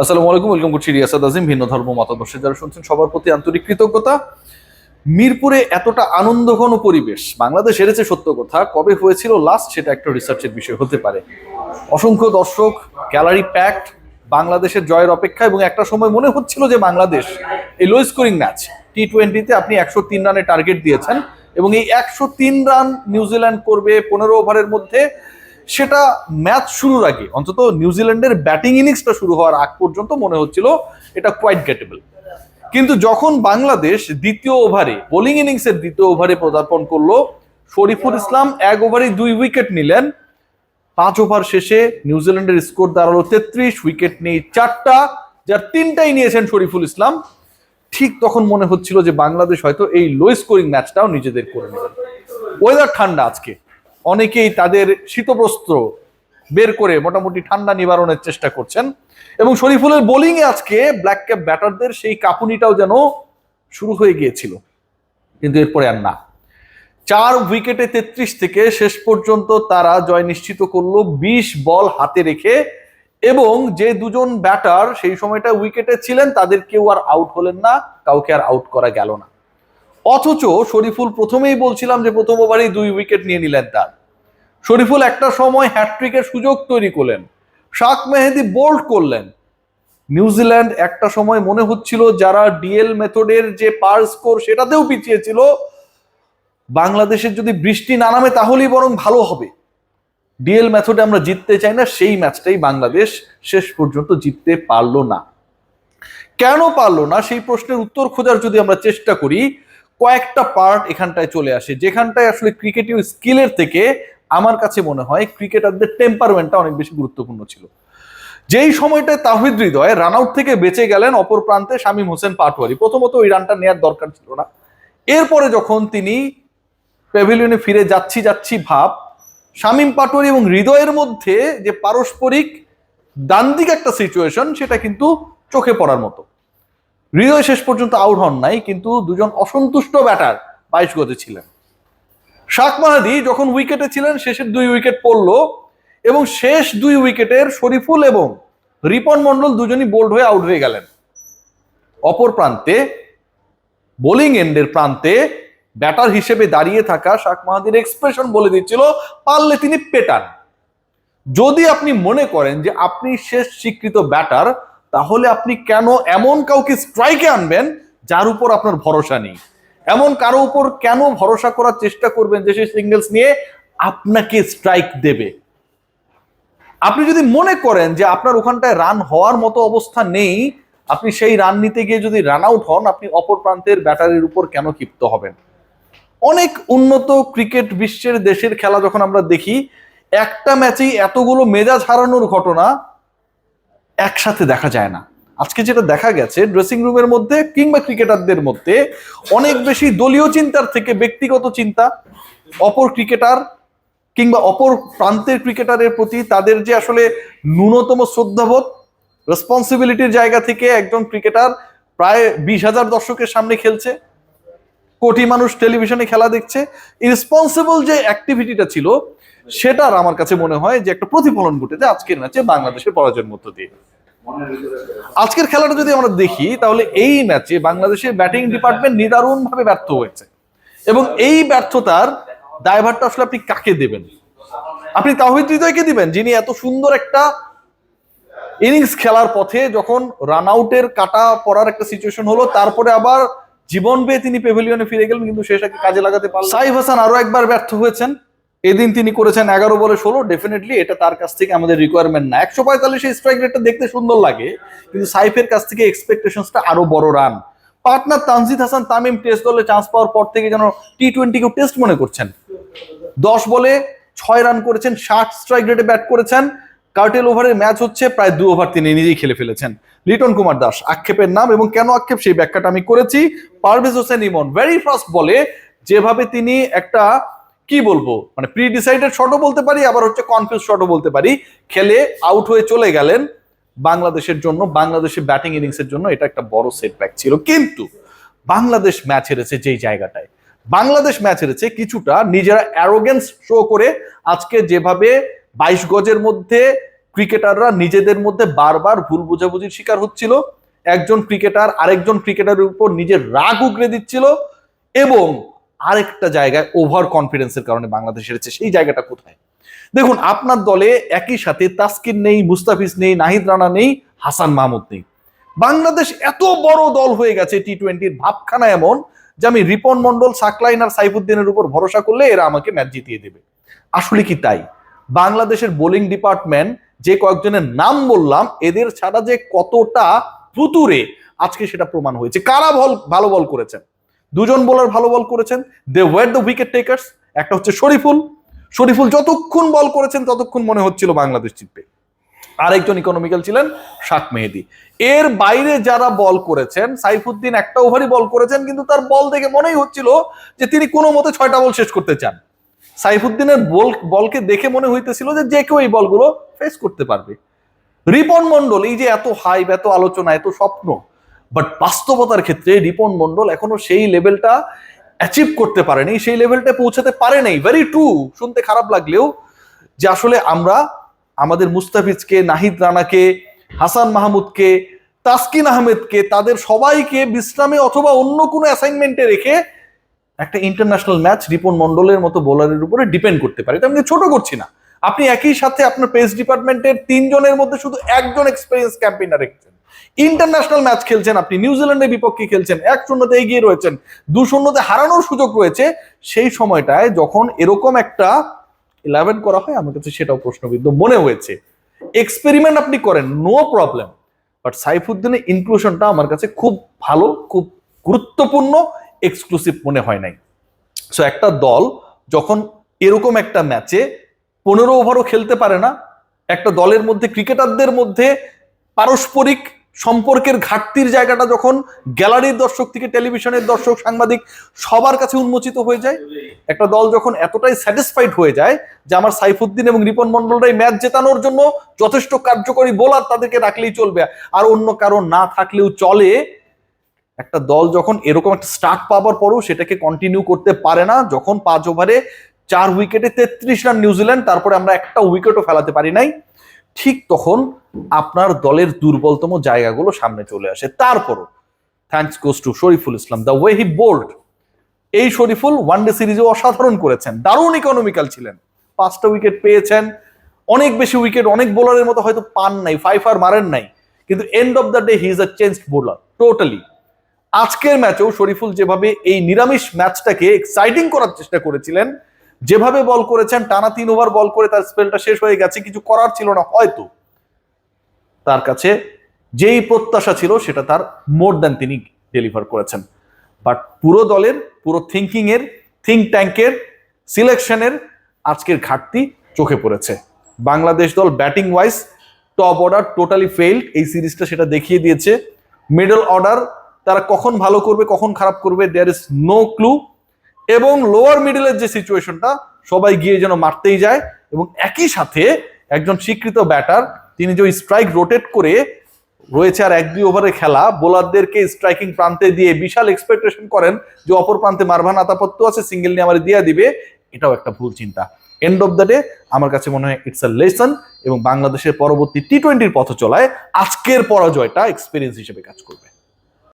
আসসালামু আলাইকুম, ওয়েলকাম করছি রিয়াসাত আজিম। ভিন্ন ধর্ম মতাদর্শে যারা শুনছেন সবার প্রতি আন্তরিক কৃতজ্ঞতা। মিরপুরে এতটা আনন্দঘন পরিবেশ বাংলাদেশ হেরেছে সত্য কথা, কবে হয়েছিল লাস্ট সেটা একটা রিসার্চের বিষয় হতে পারে। অসংখ্য দর্শক, গ্যালারি প্যাকড, বাংলাদেশের জয়ের অপেক্ষা। এবং একটা সময় মনে হচ্ছিল যে বাংলাদেশ এই লো স্কোরিং ম্যাচ টি-20-তে আপনি 103 রানের টার্গেট দিয়েছেন এবং এই 103 রান নিউজিল্যান্ড করবে 15 ওভারের মধ্যে। সেটা ম্যাচ শুরুর আগে, অন্তত নিউজিল্যান্ডের ব্যাটিং ইনিংসটা শুরু হওয়ার আগ পর্যন্ত মনে হচ্ছিল এটা কোয়াইট গেটেবল। কিন্তু যখন বাংলাদেশ দ্বিতীয় ওভারে, বোলিং ইনিংসের দ্বিতীয় ওভারে পদার্পণ করলো, শরীফুল ইসলাম 1 ওভারে 2 উইকেট নিলেন। 5 ওভার শেষে নিউজিল্যান্ডের স্কোর দাঁড়ালো 33, উইকেট নেই 4টা, যার 3টাই নিয়েছেন শরীফুল ইসলাম। ঠিক তখন মনে হচ্ছিল যে বাংলাদেশ হয়তো এই লো স্কোরিং ম্যাচটাও নিজেদের করে নেবেন। ওয়েদার ঠান্ডা আজকে, অনেকেই তাদের শীতবস্ত্র বের করে মোটামুটি ঠান্ডা নিবারণের চেষ্টা করছেন। এবং শরীফুলের বোলিং এ আজকে ব্ল্যাক ক্যাপ ব্যাটারদের সেই কাঁপুনিটাও যেন শুরু হয়ে গিয়েছিল, কিন্তু এরপরে আর না। 4 উইকেটে 33 থেকে শেষ পর্যন্ত তারা জয় নিশ্চিত করলো 20 বল হাতে রেখে। এবং যে দুজন ব্যাটার সেই সময়টা উইকেটে ছিলেন তাদের কেউ আর আউট হলেন না, কাউকে আর আউট করা গেল না। অথচ শরীফুল, প্রথমেই বলছিলাম যে প্রথম ওভারেই 2 উইকেট নিয়ে নিলেন তার। শরীফুল একটা সময় হ্যাটট্রিকের সুযোগ তৈরি করলেন, শাক মেহেদি বোল্ড করলেন। নিউজিল্যান্ড একটা সময় মনে হচ্ছিল যারা ডিএল মেথডের যে পার স্কোর সেটাতেও পিছিয়ে ছিল, বাংলাদেশের যদি বৃষ্টি না নামে তাহলেই বরং ভালো হবে। ডিএল মেথডে আমরা জিততে চাই না, সেই ম্যাচটাই বাংলাদেশ শেষ পর্যন্ত জিততে পারলো না। কেন পারলো না সেই প্রশ্নের উত্তর খোঁজার যদি আমরা চেষ্টা করি, কয়েকটা পার্ট এখানটায় চলে আসে, যেখানটায় আসলে ক্রিকেটীয় স্কিলের থেকে আমার কাছে মনে হয় ক্রিকেটারদের টেম্পারমেন্টটা অনেক বেশি গুরুত্বপূর্ণ ছিল। যেই সময়টায় তাওহিদ হৃদয় রান আউট থেকে বেঁচে গেলেন, অপর প্রান্তে শামীম হোসেন পাটোয়ারি, প্রথমত ওই রানটা নেওয়ার দরকার ছিল না। এরপরে যখন তিনি প্যাভিলিয়নে ফিরে যাচ্ছি ভাব, শামীম পাটোয়ারি এবং হৃদয়ের মধ্যে যে পারস্পরিক ডান দিকে একটা সিচুয়েশন, সেটা কিন্তু চোখে পড়ার মতো। হৃদয় শেষ পর্যন্ত আউট হন নাই, কিন্তু দুজন অসন্তুষ্ট ব্যাটার 22 গজে ছিলেন। শাক মাহাদি যখন উইকেটে ছিলেন, শেষের 2 উইকেট পড়লো এবং শেষ 2 উইকেটের শরীফুল এবং রিপন মন্ডল দুজনই বোল্ড হয়ে আউট হয়ে গেলেন। অপর প্রান্তে, বোলিং এন্ডের প্রান্তে ব্যাটার হিসেবে দাঁড়িয়ে থাকা শাক মাহাদির এক্সপ্রেশন বলে দিচ্ছিল পারলে তিনি পেটান। যদি আপনি মনে করেন যে আপনি শেষ স্বীকৃত ব্যাটার, তাহলে আপনি কেন এমন কাউকে স্ট্রাইকে আনবেন যার উপর আপনার ভরসা নেই? এমন কারো উপর কেন ভরসা করার চেষ্টা করবেন যে সে সিঙ্গেলস নিয়ে আপনাকে স্ট্রাইক দেবে? আপনি যদি মনে করেন যে আপনার ওখানটায় রান হওয়ার মতো অবস্থা নেই, আপনি সেই রান নিতে গিয়ে যদি রান আউট হন, আপনি অপর প্রান্তের ব্যাটারের উপর কেন ক্ষিপ্ত হবেন? অনেক উন্নত ক্রিকেট বিশ্বের দেশের খেলা যখন আমরা দেখি, একটা ম্যাচেই এতগুলো মেজাজ হারানোর ঘটনা একসাথে দেখা যায় না। আজকে যেটা দেখা গেছে ড্রেসিং রুমের মধ্যে কিংবা ক্রিকেটারদের মধ্যে, অনেক বেশি দলীয় চিন্তার থেকে ব্যক্তিগত চিন্তা, অপর ক্রিকেটার কিংবা অপর প্রান্তের ক্রিকেটারের প্রতি তাদের যে আসলে ন্যূনতম শ্রদ্ধাবোধ, রেসপন্সিবিলিটির জায়গা থেকে একজন ক্রিকেটার প্রায় 20,000 দর্শকের সামনে খেলছে, কোটি মানুষ টেলিভিশনে খেলা দেখছে, ইরেসপন্সিবল যে অ্যাক্টিভিটিটা ছিল, সেটার আমার কাছে মনে হয় যে একটা প্রতিফলন ঘটেছে আজকের ম্যাচে বাংলাদেশের পরাজয়ের মধ্য দিয়ে। আজকের খেলাটা যদি আমরা দেখি, তাহলে এই ম্যাচে বাংলাদেশের ব্যাটিং ডিপার্টমেন্ট নিদারুণভাবে ব্যর্থ হয়েছে। এবং এই ব্যর্থতার দায়ভারটা আসলে আপনি কাকে দেবেন? আপনি তাওহিদ হৃদয়কে দিবেন, যিনি এত সুন্দর একটা ইনিংস খেলার পথে যখন রান আউটের কাটা পড়ার একটা সিচুয়েশন হলো, তারপরে আবার জীবন পেয়ে তিনি প্যাভিলিয়নে ফিরে গেলেন, কিন্তু সেটাকে কাজে লাগাতে পারলেন। সাইফ হাসান আরো একবার ব্যর্থ হয়েছেন, এদিন তিনি করেছেন 11 বলে 16। ডেফিনেটলি এটা তার কাছ থেকে আমাদের রিকোয়ারমেন্ট না। 145 স্ট্রাইক রেটটা দেখতে সুন্দর লাগে, কিন্তু সাইফের কাছ থেকে এক্সপেকটেশনসটা আরো বড় run. Partner Tanzid Hasan Tamim test দলে চান্স পাওয়ার পর থেকে যেন টি-20 কেও টেস্ট মনে করছেন। 10 বলে 6 রান করেছেন, 60 স্ট্রাইক রেটে ব্যাট করেছেন। কার্টেল ওভারের ম্যাচ হচ্ছে, প্রায় 2 ওভার তিনি নিজেই খেলে ফেলেছেন। লিটন কুমার দাস আক্ষেপের নাম, এবং কেন আক্ষেপ সেই ব্যাখ্যাটা আমি করেছি। পারভেজ হোসেন ইমন ভেরি ফার্স্ট বলে যেভাবে তিনি একটা, কি বলবো, মানে প্রি ডিসাইডেড শটও বলতে পারি, আবার হচ্ছে কনফিউজ শটও বলতে পারি, খেলে আউট হয়ে চলে গেলেন। বাংলাদেশের জন্য, বাংলাদেশের ব্যাটিং ইনিংসের জন্য এটা একটা বড় সেটব্যাক ছিল। কিন্তু বাংলাদেশ ম্যাচ হেরেছে যেই জায়গাটায়, বাংলাদেশ ম্যাচ হেরেছে কিছুটা নিজেরা অ্যারোগেন্স শো করে। আজকে যেভাবে 22 গজের মধ্যে ক্রিকেটাররা নিজেদের মধ্যে বারবার ভুল বোঝাবুঝির শিকার হচ্ছিল, একজন ক্রিকেটার আরেকজন ক্রিকেটারের উপর নিজের রাগ উগরে দিচ্ছিল, এবং আরেকটা জায়গায় ওভার কনফিডেন্সের কারণে বাংলাদেশ হেরেছে। সেই জায়গাটা কোথায়? দেখুন, আপনার দলে একই সাথে তাসকিন নেই, মুস্তাফিজ নেই, নাহিদ রানা নেই, হাসান মাহমুদ নেই। বাংলাদেশ এত বড় দল হয়ে গেছে টি-20-র ভাবখানা এমন যে আমি রিপন মন্ডল, সাকলাইন আর সাইফুদ্দিনের উপর ভরসা করলে এরা আমাকে ম্যাচ জিতিয়ে দেবে। আসলে কি তাই? বাংলাদেশের বোলিং ডিপার্টমেন্ট, যে কয়েকজনের নাম বললাম, এদের ছাড়া যে কতটা ফুতুরে আজকে সেটা প্রমাণ হয়েছে। কারা ভালো বল করেছেন? দুজন বোলার ভালো বল করেছেন, they were the wicket takers. একটা হচ্ছে শরীফুল যতক্ষণ বল করেছেন ততক্ষণ মনে হচ্ছিল বাংলাদেশ জিতবে। আরেকজন ইকোনমিক্যাল ছিলেন শাক মেহেদী। এর বাইরে যারা বল করেছেন, সাইফুদ্দিন একটা ওভারই বল করেছেন, কিন্তু তার বল দেখে মনেই হচ্ছিল যে তিনি কোনো মতে 6টা বল শেষ করতে চান। সাইফুদ্দিনের বলকে দেখে মনে হইতেছিল যে কেউ এই বলগুলো ফেস করতে পারবে। রিপন মন্ডল, এই যে এত হাইপ, এত আলোচনা, এত স্বপ্ন, বাট বাস্তবতার ক্ষেত্রে রিপন মন্ডল এখনো সেই লেভেলটা অ্যাচিভ করতে পারেনি, সেই লেভেলটা পৌঁছাতে পারে নাই। ভেরি ট্রু, শুনতে খারাপ লাগলেও, যে আসলে আমরা আমাদের মুস্তাফিজকে, নাহিদ রানাকে, হাসান মাহমুদকে, তাসকিন আহমেদকে, তাদের সবাইকে বিশ্রামে অথবা অন্য কোনো অ্যাসাইনমেন্টে রেখে একটা ইন্টারন্যাশনাল ম্যাচ রিপন মন্ডলের মতো বোলারের উপরে ডিপেন্ড করতে পারে। আমি ছোট করছি না। আপনি একই সাথে আপনার পেস ডিপার্টমেন্টের 3 জনের মধ্যে শুধু একজন এক্সপেরিয়েন্স ক্যাম্পেইনার রেখেছেন, ইন্টারন্যাশনাল ম্যাচ খেলছেন, আপনি নিউজিল্যান্ডের বিপক্ষে খেলছেন, 1-0 এগিয়ে রয়েছেন, 2-0 হারানোর সুযোগ রয়েছে। সেই সময়টায় যখন এরকম একটা 11 করা হয়, আমার কাছে সেটাও প্রশ্নবিদ্ধ মনে হয়েছে। এক্সপেরিমেন্ট আপনি করেন, নো প্রবলেম, বাট সাইফুদ্দিনের ইনক্লুশনটা আমার কাছে খুব ভালো, খুব গুরুত্বপূর্ণ, এক্সক্লুসিভ মনে হয় নাই। সো একটা দল যখন এরকম একটা ম্যাচে 15 ওভারও খেলতে পারে না, একটা দলের মধ্যে ক্রিকেটারদের মধ্যে পারস্পরিক সম্পর্কের ঘাটতির জায়গাটা যখন গ্যালারির দর্শক থেকে টেলিভিশনের দর্শক, সাংবাদিক সবার কাছে উন্মোচিত হয়ে যায়, একটা দল যখন এতটাই স্যাটিসফাইড হয়ে যায় যে আমার সাইফুদ্দিন এবং রিপন মন্ডলরাই ম্যাচ জেতানোর জন্য যথেষ্ট কার্যকরী বোলার, তাদেরকে রাখলেই চলবে, আর অন্য কারো না থাকলেও চলে, একটা দল যখন এরকম একটা স্টার্ট পাওয়ার পরও সেটাকে কন্টিনিউ করতে পারে না, যখন 5 ওভারে 4 উইকেটে 33 রান নিউজিল্যান্ড, তারপরে আমরা একটা উইকেটও ফেলাতে পারি নাই, ঠিক তখন আপনার দলের দুর্বলতম জায়গাগুলো সামনে চলে আসে। তারপরও thanks goes to Shoriful Islam, the way he bowled. এই শরীফুল ওয়ানডে সিরিজে অসাধারণ করেছেন, দারুণ ইকোনমিক্যাল ছিলেন, 5টা উইকেট পেয়েছেন। অনেক বেশি উইকেট অনেক বোলারের মতো হয়তো পান নাই, 5 আর মারেন নাই, কিন্তু end of the day he is a changed bowler totally. আজকের ম্যাচেও শরীফুল যেভাবে এই নিরামিষ ম্যাচটাকে এক্সাইটিং করার চেষ্টা করেছিলেন, যেভাবে বল করেছেন, টানা 3 ওভার বল করে তার স্পেলটা শেষ হয়ে গেছে, কিছু করার ছিল না হয়তো, তার কাছে যেই প্রত্যাশা ছিল সেটা তার মোর দ্যান তিনি ডেলিভার করেছেন। বাট পুরো দলের, পুরো থিঙ্ক ট্যাঙ্কের, সিলেকশনের আজকের ঘাটতি চোখে পড়েছে। বাংলাদেশ দল batting wise top order totally failed, এই সিরিজটা সেটা দেখিয়ে দিয়েছে। মিডল অর্ডার তারা কখন ভালো করবে কখন খারাপ করবে দেয়ার ইজ নো ক্লু, এবং লোয়ার মিডলের যে সিচুয়েশনটা, সবাই গিয়ে যেন মারতেই যায়, এবং একই সাথে একজন স্বীকৃত ব্যাটার, তিনি যে স্ট্রাইক রোটেট করে রয়েছে আর 1-2 ওভারে খেলা, বোলারদেরকে স্ট্রাইকিং প্রান্তে দিয়ে বিশাল এক্সপেকটেশন করেন যে অপর প্রান্তে মারভান আতাপত্য আছে, সিঙ্গেল নিয়ে আমার দিয়ে দিবে, এটাও একটা ভুল চিন্তা। এন্ড অফ দ্য ডে আমার কাছে মনে হয় ইটস আ লেসন, এবং বাংলাদেশের পরবর্তী টি-20-র পথ চলায় আজকের পরাজয়টা এক্সপিরিয়েন্স হিসেবে কাজ করবে।